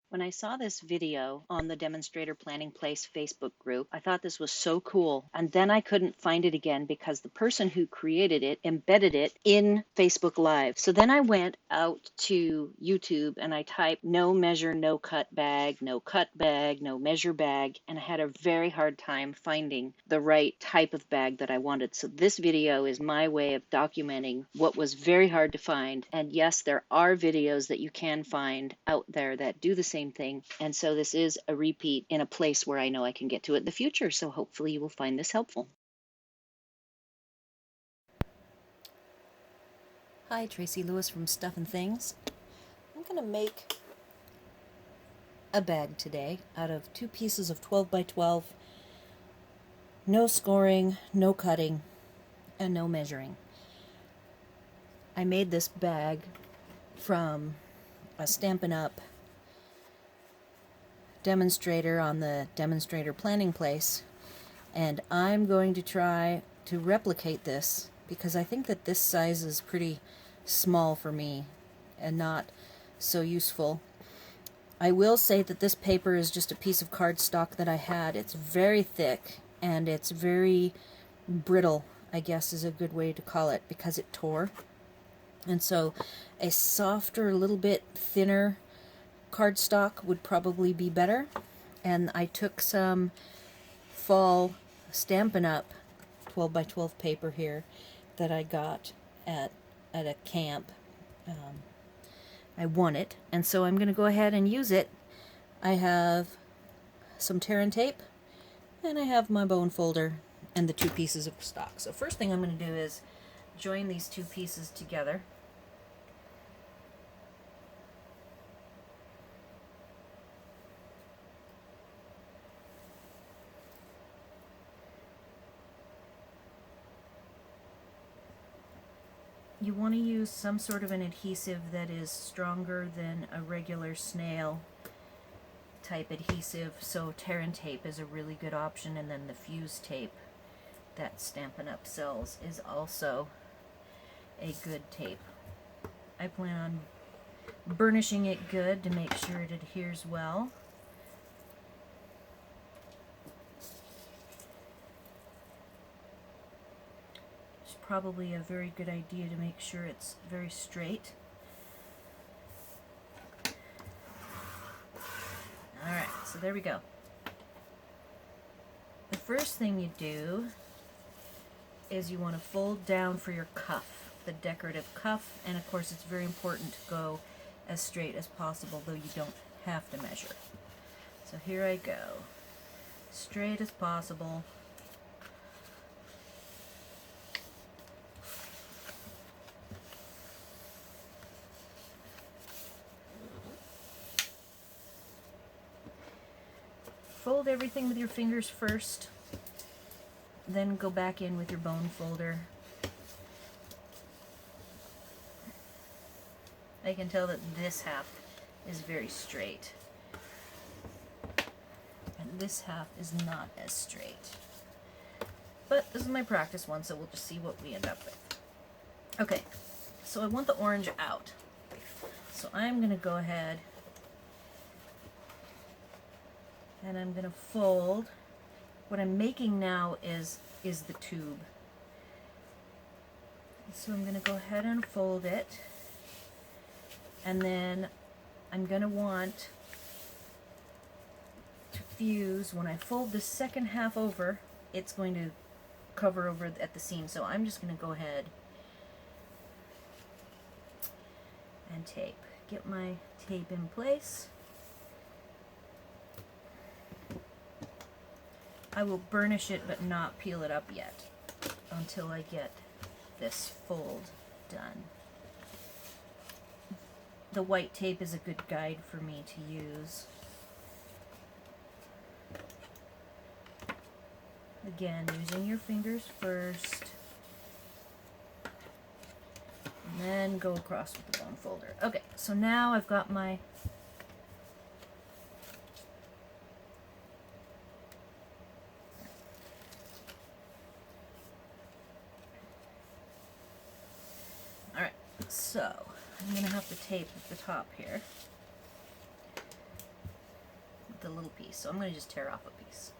When I saw this video on the Demonstrator Planning Place Facebook group, I thought this was so cool. And then I couldn't find it again because the person who created it embedded it in Facebook Live. So then I went out to YouTube and I typed no measure, no cut bag, no cut bag, no measure bag. And I had a very hard time finding the right type of bag that I wanted. So this video is my way of documenting what was very hard to find. And yes, there are videos that you can find out there that do the same thing. And so this is a repeat in a place where I know I can get to it in the future. So hopefully you will find this helpful. Hi, Tracy Lewis from Stuff and Things. I'm going to make a bag today out of 2 pieces of 12 by 12. No scoring, no cutting, and no measuring. I made this bag from a Stampin' Up! Demonstrator on the Demonstrator Planning Place, and I'm going to try to replicate this because I think that this size is pretty small for me and not so useful. I will say that this paper is just a piece of cardstock that I had. It's very thick and it's very brittle, I guess is a good way to call it, because it tore. And so a softer, a little bit thinner cardstock would probably be better. And I took some fall Stampin' Up! 12 by 12 paper here that I got at a camp. I won it, and so I'm going to go ahead and use it. I have some tear and tape, and I have my bone folder and the 2 pieces of stock. So first thing I'm going to do is join these 2 pieces together. You want to use some sort of an adhesive that is stronger than a regular snail type adhesive, so tear and tape is a really good option, and then the fuse tape that Stampin' Up! Sells is also a good tape. I plan on burnishing it good to make sure it adheres well. It's probably a very good idea to make sure it's very straight. Alright, so there we go. The first thing you do is you want to fold down for your cuff, the decorative cuff, and of course it's very important to go as straight as possible, though you don't have to measure. So here I go, straight as possible. Fold everything with your fingers first, then go back in with your bone folder. I can tell that this half is very straight, and this half is not as straight. But this is my practice one, so we'll just see what we end up with. Okay, so I want the orange out. So I'm going to go ahead and I'm going to fold. What I'm making now is the tube. So I'm going to go ahead and fold it, and then I'm going to want to fuse. When I fold the second half over, it's going to cover over at the seam, so I'm just going to go ahead and tape. Get my tape in place. I will burnish it but not peel it up yet until I get this fold done. The white tape is a good guide for me to use. Again, using your fingers first, and then go across with the bone folder. Okay, so now I've got my so I'm going to have to tape at the top here. a little piece, so I'm going to just tear off a piece.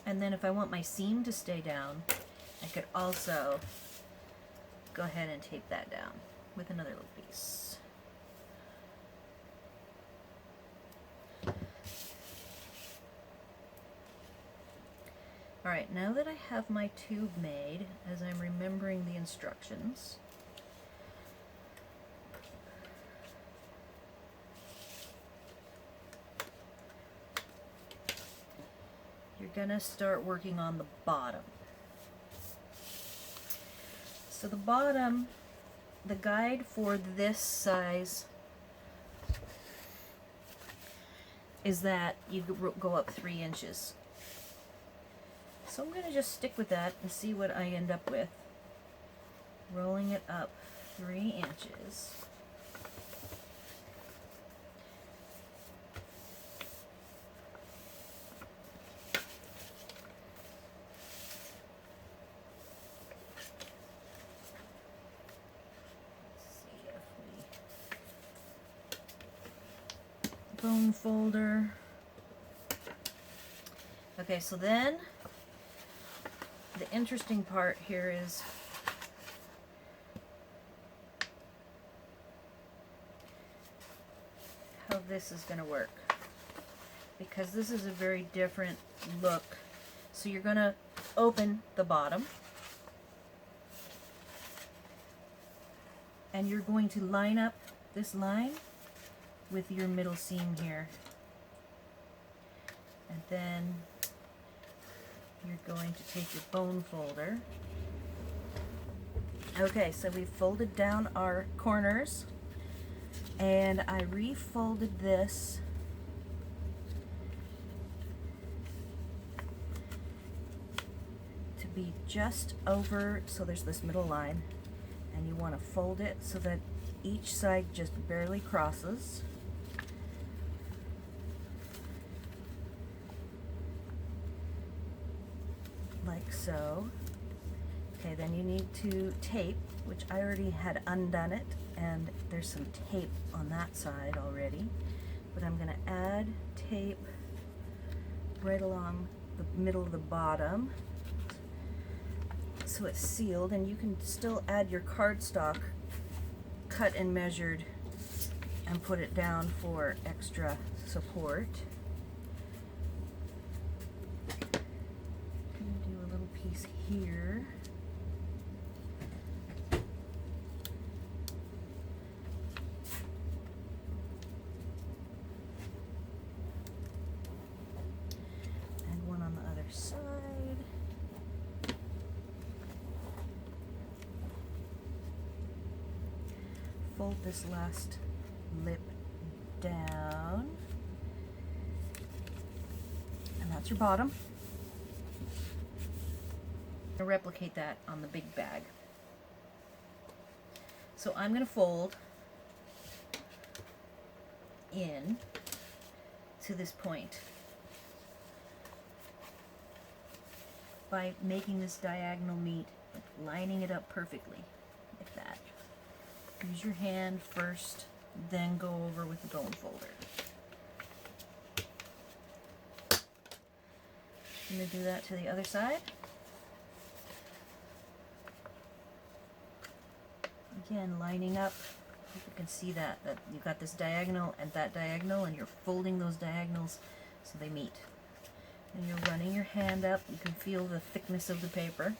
And then if I want my seam to stay down, I could also go ahead and tape that down with another little piece. Alright, now that I have my tube made, as I'm remembering the instructions, you're gonna start working on the bottom. So the bottom, the guide for this size is that you go up 3 inches. So I'm going to just stick with that and see what I end up with. Rolling it up 3 inches. Bone folder. Okay, so then the interesting part here is how this is going to work, because this is a very different look. So you're going to open the bottom and you're going to line up this line with your middle seam here, and then you're going to take your bone folder. Okay, so we folded down our corners, and I refolded this to be just over, so there's this middle line, and you want to fold it so that each side just barely crosses. Like so. Okay, then you need to tape, which I already had undone it, and there's some tape on that side already, but I'm going to add tape right along the middle of the bottom so it's sealed, and you can still add your cardstock cut and measured and put it down for extra support. Piece here. And one on the other side. Fold this last lip down. And that's your bottom. Replicate that on the big bag. So I'm going to fold in to this point by making this diagonal meet, lining it up perfectly like that. Use your hand first, then go over with the bone folder. I'm going to do that to the other side. Again, lining up. Hope you can see that you've got this diagonal and that diagonal, and you're folding those diagonals so they meet. And you're running your hand up. You can feel the thickness of the paper,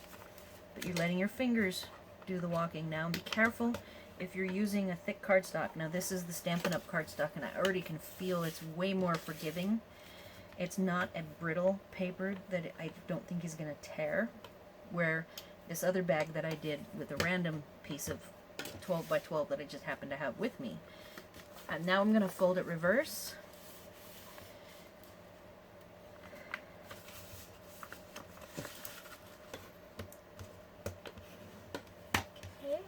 but you're letting your fingers do the walking now. And be careful if you're using a thick cardstock. Now this is the Stampin' Up! Cardstock, and I already can feel it's way more forgiving. It's not a brittle paper that I don't think is going to tear, where this other bag that I did with a random piece of 12 by 12 that I just happen to have with me. And now I'm going to fold it reverse. Okay.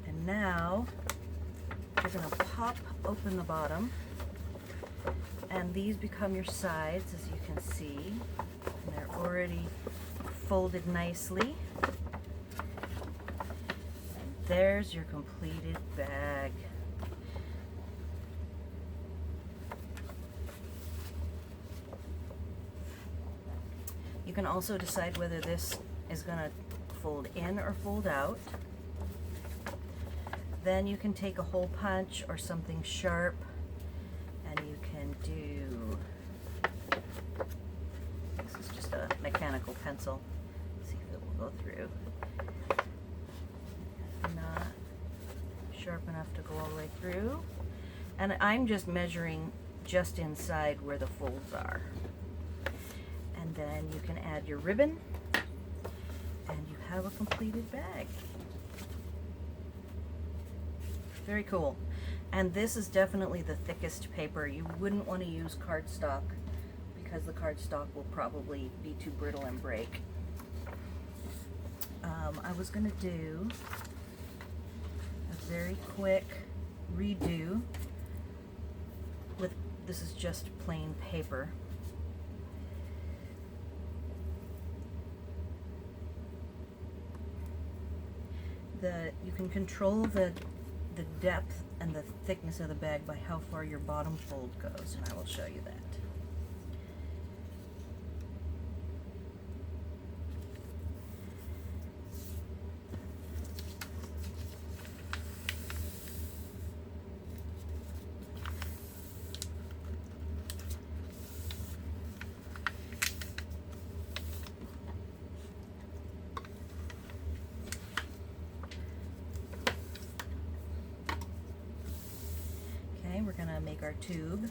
And now you're going to pop open the bottom. And these become your sides, as you can see. And they're already folded nicely. And there's your completed bag. You can also decide whether this is going to fold in or fold out. Then you can take a hole punch or something sharp, and you can do, this is just a mechanical pencil, see if it will go through. Not sharp enough to go all the way through. And I'm just measuring just inside where the folds are. And then you can add your ribbon, and you have a completed bag. Very cool. And this is definitely the thickest paper. You wouldn't want to use cardstock because the cardstock will probably be too brittle and break. I was going to do a very quick redo with, this is just plain paper. You can control the depth and the thickness of the bag by how far your bottom fold goes, and I will show you that. We're going to make our tube.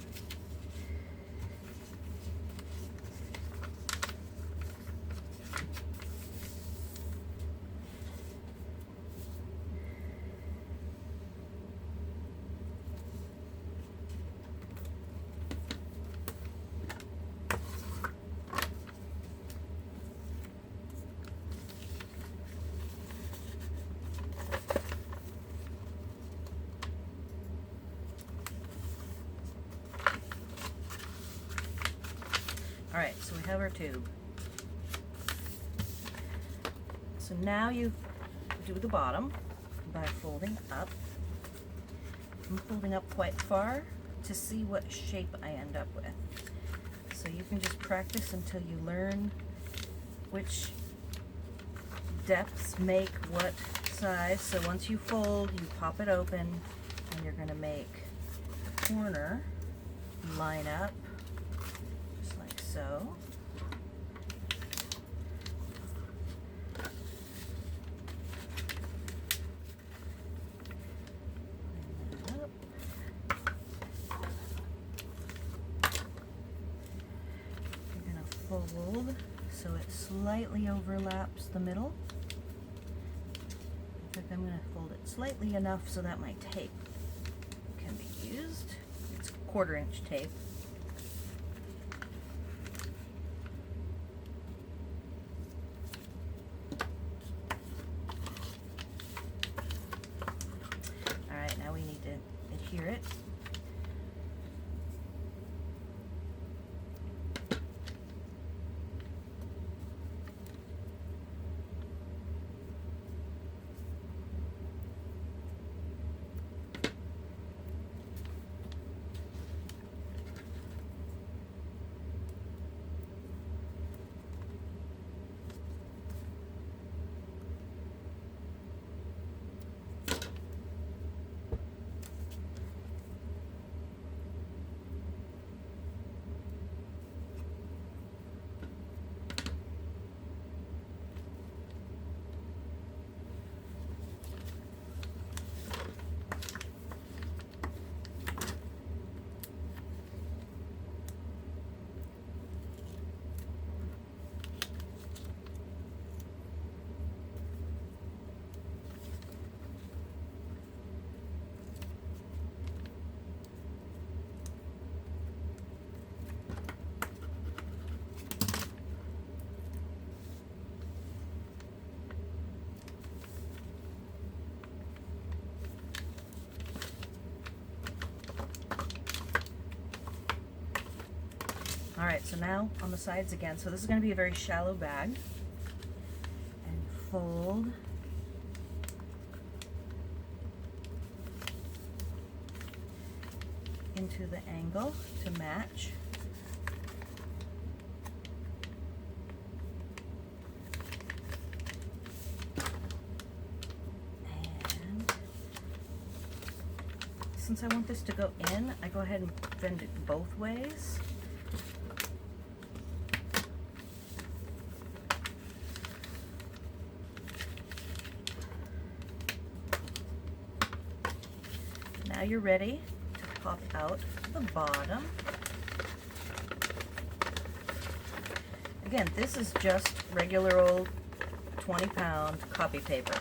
Alright, so we have our tube. So now you do the bottom by folding up. I'm folding up quite far to see what shape I end up with. So you can just practice until you learn which depths make what size. So once you fold, you pop it open, and you're going to make the corner line up. So, you're going to fold so it slightly overlaps the middle. In fact, I'm going to fold it slightly enough so that my tape can be used. It's 1/4 inch tape. Now we need to adhere it. All right, so now on the sides again. So this is going to be a very shallow bag. And fold. Into the angle to match. And since I want this to go in, I go ahead and bend it both ways. Now you're ready to pop out the bottom. Again, this is just regular old 20-pound copy paper,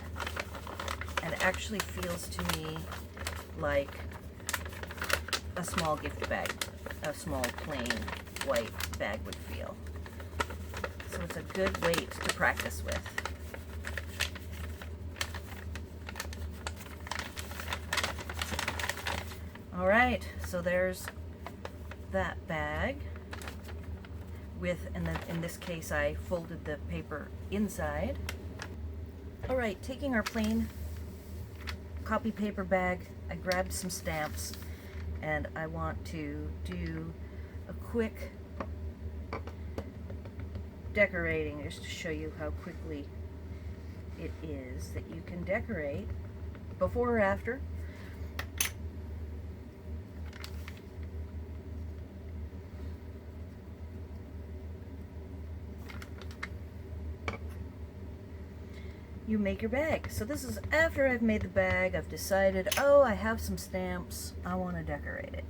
and it actually feels to me like a small gift bag, a small plain white bag would feel. So it's a good weight to practice with. All right, so there's that bag with, and then in this case I folded the paper inside. All right, taking our plain copy paper bag, I grabbed some stamps, and I want to do a quick decorating just to show you how quickly it is that you can decorate before or after. You make your bag. So this is after I've made the bag, I've decided, oh, I have some stamps, I want to decorate it.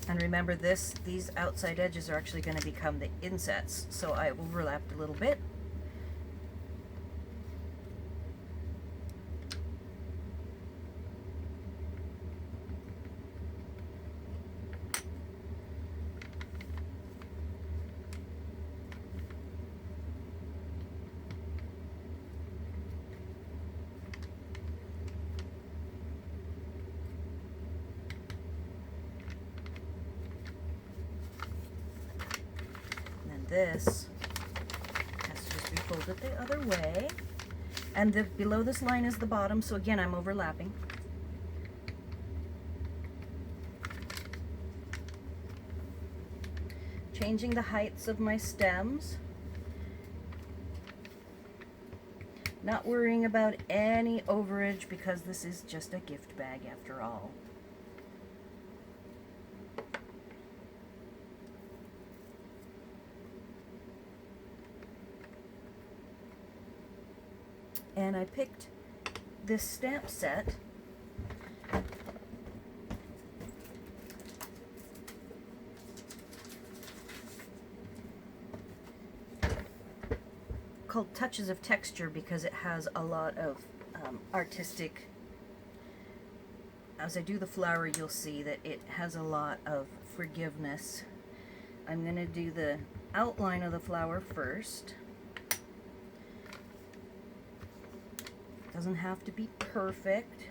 And remember these outside edges are actually going to become the insets, so I overlapped a little bit. This has to just be folded the other way, and below this line is the bottom, so again I'm overlapping. Changing the heights of my stems, not worrying about any overage because this is just a gift bag after all. And I picked this stamp set called Touches of Texture because it has a lot of artistic, as I do the flower you'll see that it has a lot of forgiveness. I'm going to do the outline of the flower first. Doesn't have to be perfect.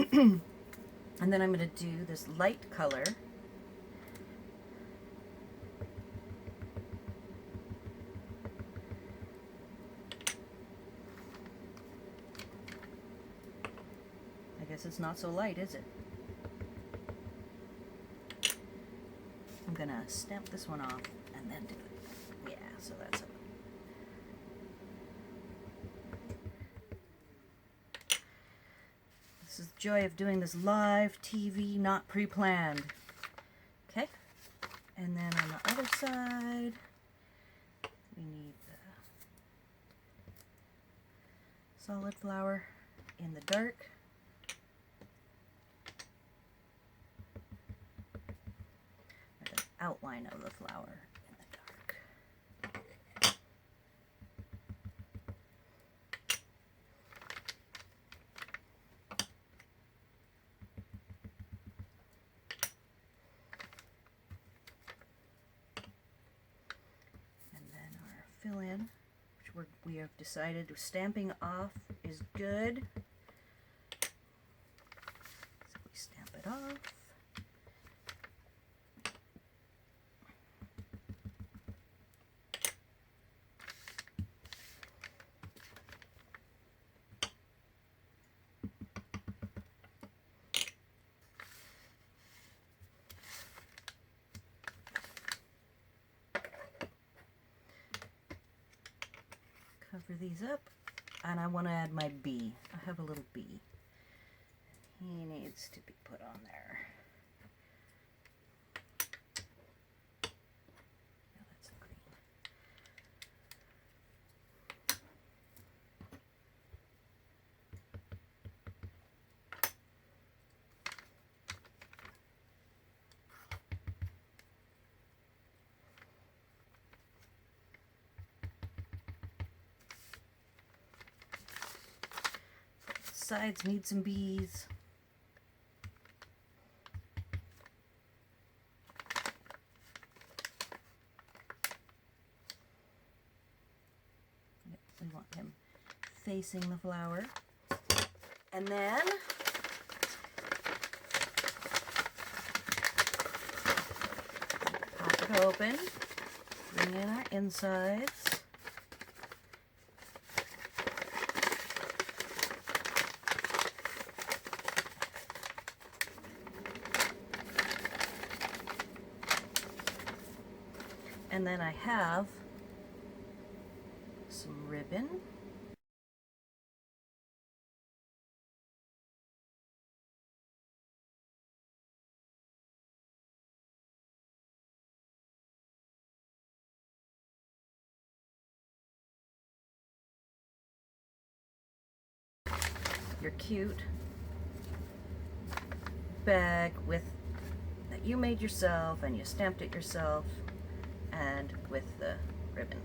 And then I'm going to do this light color. I guess it's not so light, is it? I'm going to stamp this one off and then do it. Yeah, so that's it. This is the joy of doing this live TV, not pre-planned. Okay, and then on the other side, we need solid flower in the dark. Or the outline of the flower in the dark. And then our fill-in, which we have decided stamping off is good. So we stamp it off. Cover these up, and I want to add my bee. I have a little bee. He needs to be put on there. Yeah, that's the green. Sides need some bees. We want him facing the flower. And then pop it open, bring in our insides. And then I have some ribbon. Your cute bag with that you made yourself and you stamped it yourself, and with the ribbon.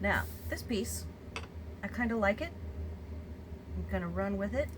Now, this piece, I kind of like it. I'm going to run with it.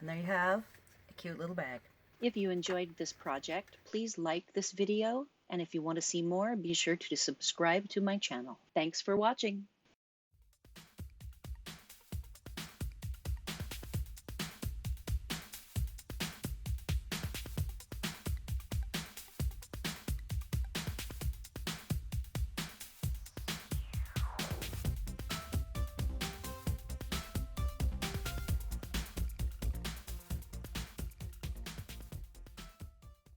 And there you have a cute little bag. If you enjoyed this project, please like this video, and if you want to see more, be sure to subscribe to my channel. Thanks for watching.